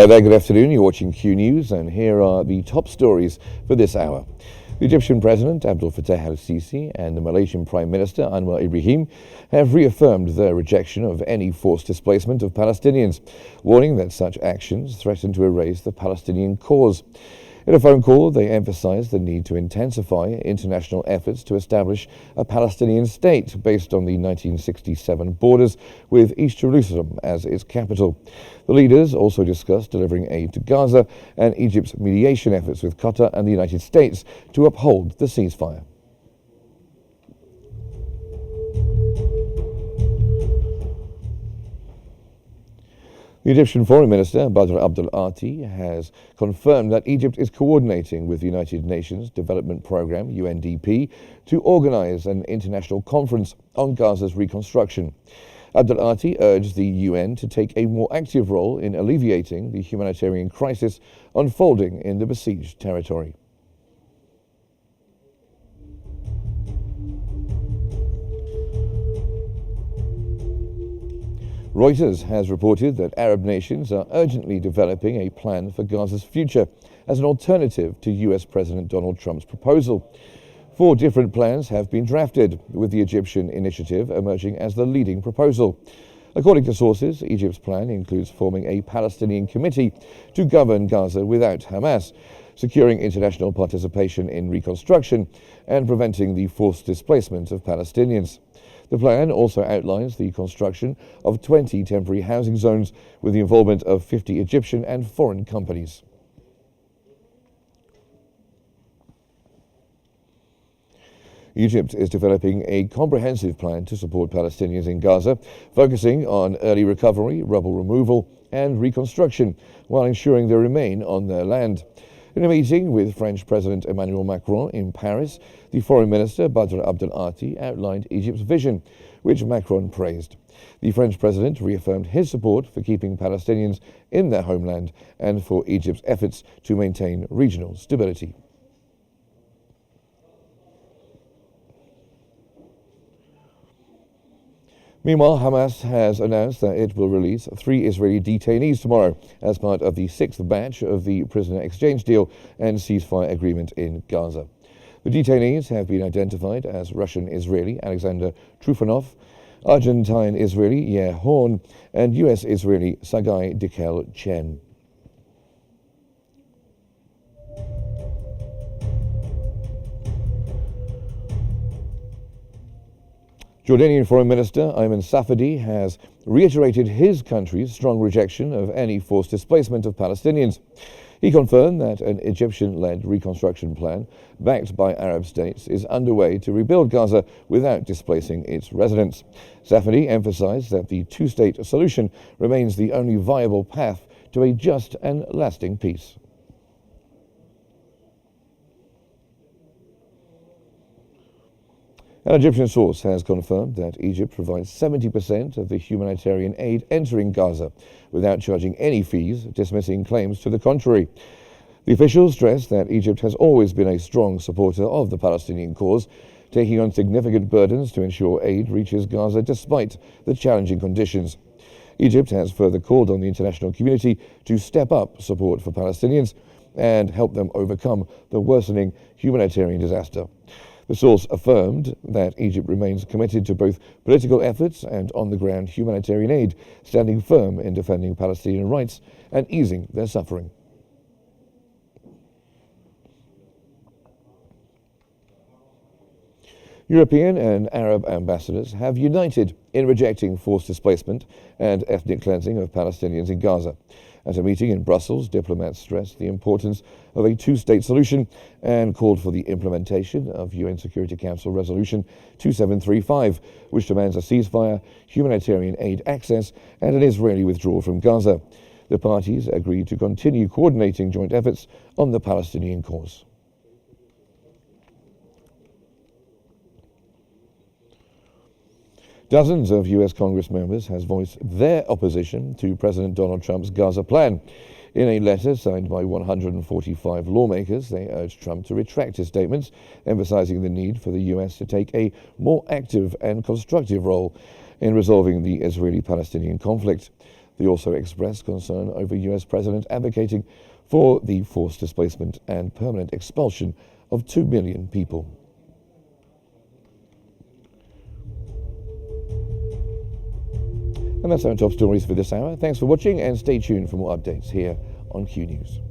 Hi there, good afternoon. You're watching Q News, and here are the top stories for this hour. The Egyptian President Abdel Fattah al-Sisi and the Malaysian Prime Minister Anwar Ibrahim have reaffirmed their rejection of any forced displacement of Palestinians, warning that such actions threaten to erase the Palestinian cause. In a phone call, they emphasized the need to intensify international efforts to establish a Palestinian state based on the 1967 borders, with East Jerusalem as its capital. The leaders also discussed delivering aid to Gaza and Egypt's mediation efforts with Qatar and the United States to uphold the ceasefire. The Egyptian Foreign Minister, Badr Abdel Ati, has confirmed that Egypt is coordinating with the United Nations Development Programme, UNDP, to organize an international conference on Gaza's reconstruction. Abdel Ati urged the UN to take a more active role in alleviating the humanitarian crisis unfolding in the besieged territory. Reuters has reported that Arab nations are urgently developing a plan for Gaza's future as an alternative to US President Donald Trump's proposal. 4 different plans have been drafted, with the Egyptian initiative emerging as the leading proposal. According to sources, Egypt's plan includes forming a Palestinian committee to govern Gaza without Hamas, securing international participation in reconstruction, and preventing the forced displacement of Palestinians. The plan also outlines the construction of 20 temporary housing zones with the involvement of 50 Egyptian and foreign companies. Egypt is developing a comprehensive plan to support Palestinians in Gaza, focusing on early recovery, rubble removal, and reconstruction, while ensuring they remain on their land. In a meeting with French President Emmanuel Macron in Paris, the Foreign Minister Badr Abdel Ati outlined Egypt's vision, which Macron praised. The French President reaffirmed his support for keeping Palestinians in their homeland and for Egypt's efforts to maintain regional stability. Meanwhile, Hamas has announced that it will release 3 Israeli detainees tomorrow as part of the 6th batch of the prisoner exchange deal and ceasefire agreement in Gaza. The detainees have been identified as Russian-Israeli Alexander Trufanov, Argentine-Israeli Yair Horn, and US-Israeli Sagai Dikel Chen. Jordanian Foreign Minister Ayman Safadi has reiterated his country's strong rejection of any forced displacement of Palestinians. He confirmed that an Egyptian-led reconstruction plan, backed by Arab states, is underway to rebuild Gaza without displacing its residents. Safadi emphasized that the two-state solution remains the only viable path to a just and lasting peace. An Egyptian source has confirmed that Egypt provides 70% of the humanitarian aid entering Gaza without charging any fees, dismissing claims to the contrary. The officials stressed that Egypt has always been a strong supporter of the Palestinian cause, taking on significant burdens to ensure aid reaches Gaza despite the challenging conditions. Egypt has further called on the international community to step up support for Palestinians and help them overcome the worsening humanitarian disaster. The source affirmed that Egypt remains committed to both political efforts and on-the-ground humanitarian aid, standing firm in defending Palestinian rights and easing their suffering. European and Arab ambassadors have united in rejecting forced displacement and ethnic cleansing of Palestinians in Gaza. At a meeting in Brussels, diplomats stressed the importance of a two-state solution and called for the implementation of UN Security Council Resolution 2735, which demands a ceasefire, humanitarian aid access, and an Israeli withdrawal from Gaza. The parties agreed to continue coordinating joint efforts on the Palestinian cause. Dozens of U.S. Congress members have voiced their opposition to President Donald Trump's Gaza plan. In a letter signed by 145 lawmakers, they urged Trump to retract his statements, emphasizing the need for the U.S. to take a more active and constructive role in resolving the Israeli-Palestinian conflict. They also expressed concern over US President advocating for the forced displacement and permanent expulsion of 2 million people. And that's our top stories for this hour. Thanks for watching and stay tuned for more updates here on Q News.